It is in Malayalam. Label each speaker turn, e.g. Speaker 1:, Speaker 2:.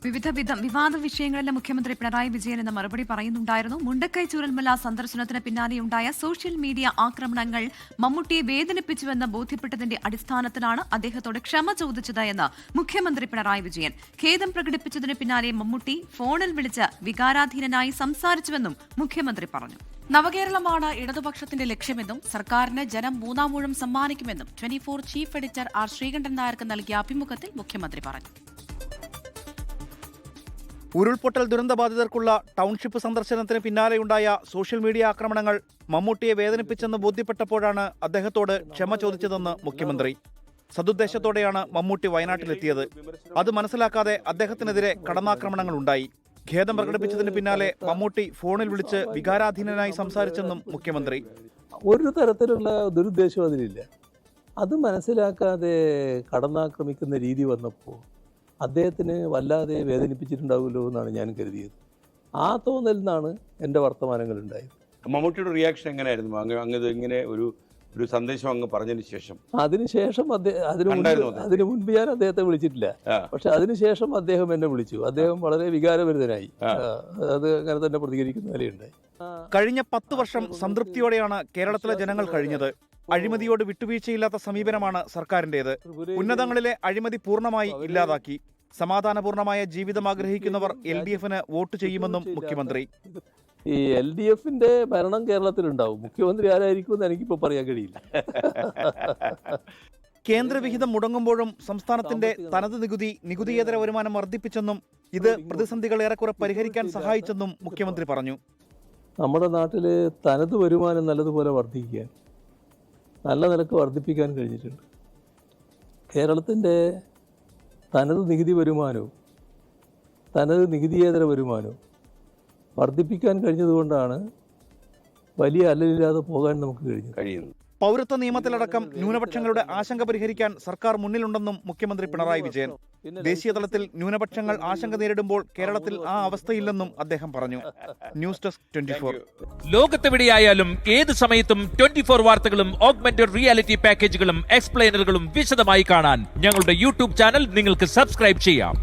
Speaker 1: വിവിധ വിവാദ വിഷയങ്ങളിലെ മുഖ്യമന്ത്രി പിണറായി വിജയൻ എന്ന മറുപടി പറയുന്നുണ്ടായിരുന്നു. മുണ്ടക്കൈ ചൂരൽമല സന്ദർശനത്തിന് പിന്നാലെയുണ്ടായ സോഷ്യൽ മീഡിയ ആക്രമണങ്ങൾ മമ്മൂട്ടിയെ വേദനിപ്പിച്ചുവെന്ന് ബോധ്യപ്പെട്ടതിന്റെ അടിസ്ഥാനത്തിലാണ് അദ്ദേഹത്തോട് ക്ഷമ ചോദിച്ചത് എന്ന് മുഖ്യമന്ത്രി പിണറായി വിജയൻ. ഖേദം പ്രകടിപ്പിച്ചതിന് പിന്നാലെ മമ്മൂട്ടി ഫോണിൽ വിളിച്ച് വികാരാധീനനായി സംസാരിച്ചുവെന്നും മുഖ്യമന്ത്രി പറഞ്ഞു.
Speaker 2: നവകേരളമാണ് ഇടതുപക്ഷത്തിന്റെ ലക്ഷ്യമെന്നും സർക്കാരിന് ജനം മൂന്നാമൂഴം സമ്മാനിക്കുമെന്നും 24 ചീഫ് എഡിറ്റർ ആർ ശ്രീകണ്ഠൻ നായർക്ക് നൽകിയ അഭിമുഖത്തിൽ മുഖ്യമന്ത്രി പറഞ്ഞു.
Speaker 3: ഉരുൾപൊട്ടൽ ദുരന്തബാധിതർക്കുള്ള ടൗൺഷിപ്പ് സന്ദർശനത്തിന് പിന്നാലെയുണ്ടായ സോഷ്യൽ മീഡിയ ആക്രമണങ്ങൾ മമ്മൂട്ടിയെ വേദനിപ്പിച്ചെന്ന് ബോധ്യപ്പെട്ടപ്പോഴാണ് അദ്ദേഹത്തോട് ക്ഷമ ചോദിച്ചതെന്ന് മുഖ്യമന്ത്രി. സദുദ്ദേശത്തോടെയാണ് മമ്മൂട്ടി വയനാട്ടിലെത്തിയത്. അത് മനസ്സിലാക്കാതെ അദ്ദേഹത്തിനെതിരെ കടന്നാക്രമണങ്ങൾ ഉണ്ടായി. ഖേദം പ്രകടിപ്പിച്ചതിന് പിന്നാലെ മമ്മൂട്ടി ഫോണിൽ വിളിച്ച് വികാരാധീനനായി സംസാരിച്ചെന്നും മുഖ്യമന്ത്രി.
Speaker 4: ഒരു തരത്തിലുള്ള ദുരുദ്ദേശം അതിലില്ല. അത് മനസ്സിലാക്കാതെ കടന്നാക്രമിക്കുന്ന രീതി വന്നപ്പോൾ അദ്ദേഹത്തിന് വല്ലാതെ വേദനിപ്പിച്ചിട്ടുണ്ടാവുമല്ലോ എന്നാണ് ഞാൻ കരുതിയത്. ആ തോന്നലിൽ നിന്നാണ് എൻ്റെ വർത്തമാനങ്ങൾ ഉണ്ടായത്.
Speaker 5: മമ്മൂട്ടിയുടെ റിയാക്ഷൻ എങ്ങനെയായിരുന്നു? അങ്ങ് ഇങ്ങനെ ഒരു സന്ദേശം അങ്ങ് പറഞ്ഞതിന് ശേഷം?
Speaker 4: അതിനുശേഷം അതിനു മുൻപ് ഞാൻ അദ്ദേഹത്തെ വിളിച്ചിട്ടില്ല. പക്ഷെ അതിനുശേഷം അദ്ദേഹം എന്നെ വിളിച്ചു. അദ്ദേഹം വളരെ വികാരഭരിതനായി. അത് അങ്ങനെ തന്നെ പ്രതികരിക്കുന്ന നിലയുണ്ടായി.
Speaker 3: കഴിഞ്ഞ 10 വർഷം സംതൃപ്തിയോടെയാണ് കേരളത്തിലെ ജനങ്ങൾ കഴിഞ്ഞത്. അഴിമതിയോട് വിട്ടുവീഴ്ചയില്ലാത്ത സമീപനമാണ് സർക്കാരിന്റേത്. ഉന്നതങ്ങളിലെ അഴിമതി പൂർണ്ണമായി ഇല്ലാതാക്കി. സമാധാനപൂർണമായ ജീവിതം ആഗ്രഹിക്കുന്നവർ LDFന് വോട്ട് ചെയ്യുമെന്നും മുഖ്യമന്ത്രി.
Speaker 4: ഈ LDFന്റെ ഭരണം കേരളത്തിലുണ്ടാവും. മുഖ്യമന്ത്രി ആരായിരിക്കുമെന്ന് എനിക്കിപ്പോൾ പറയാൻ കഴിയില്ല.
Speaker 3: കേന്ദ്രവിഹിതം മുടങ്ങുമ്പോഴും സംസ്ഥാനത്തിന്റെ തനത് നികുതിയേതര വരുമാനം വർദ്ധിപ്പിച്ചെന്നും ഇത് പ്രതിസന്ധികൾ ഏറെക്കുറെ പരിഹരിക്കാൻ സഹായിച്ചെന്നും മുഖ്യമന്ത്രി പറഞ്ഞു.
Speaker 4: നമ്മുടെ നാട്ടിൽ തനത് വരുമാനം നല്ലതുപോലെ വർദ്ധിക്കാൻ, നല്ല നിലക്ക് വർദ്ധിപ്പിക്കാൻ കഴിഞ്ഞിട്ടുണ്ട്. കേരളത്തിൻ്റെ തനത് നികുതി വരുമാനവും തനത് നികുതിയേതര വരുമാനവും വർദ്ധിപ്പിക്കാൻ കഴിഞ്ഞതുകൊണ്ടാണ് വലിയ അല്ലലില്ലാതെ പോകാൻ നമുക്ക് കഴിയുന്നത്.
Speaker 3: പൗരത്വ നിയമത്തിലടക്കം ന്യൂനപക്ഷങ്ങളുടെ ആശങ്ക പരിഹരിക്കാൻ സർക്കാർ മുന്നിലുണ്ടെന്നും മുഖ്യമന്ത്രി പിണറായി വിജയൻ. ദേശീയ തലത്തിൽ ന്യൂനപക്ഷങ്ങൾ ആശങ്ക നേരിടുമ്പോൾ കേരളത്തിൽ ആ അവസ്ഥയില്ലെന്നും അദ്ദേഹം പറഞ്ഞു. News desk 24.
Speaker 6: ലോകത്തെവിടെയായാലും ഏത് സമയത്തും 24 വാർത്തകളും ഓഗ്മെന്റഡ് റിയാലിറ്റി പാക്കേജുകളും എക്സ്പ്ലെയിനറുകളും വിശദമായി കാണാൻ ഞങ്ങളുടെ YouTube ചാനൽ നിങ്ങൾക്ക് സബ്സ്ക്രൈബ് ചെയ്യാം.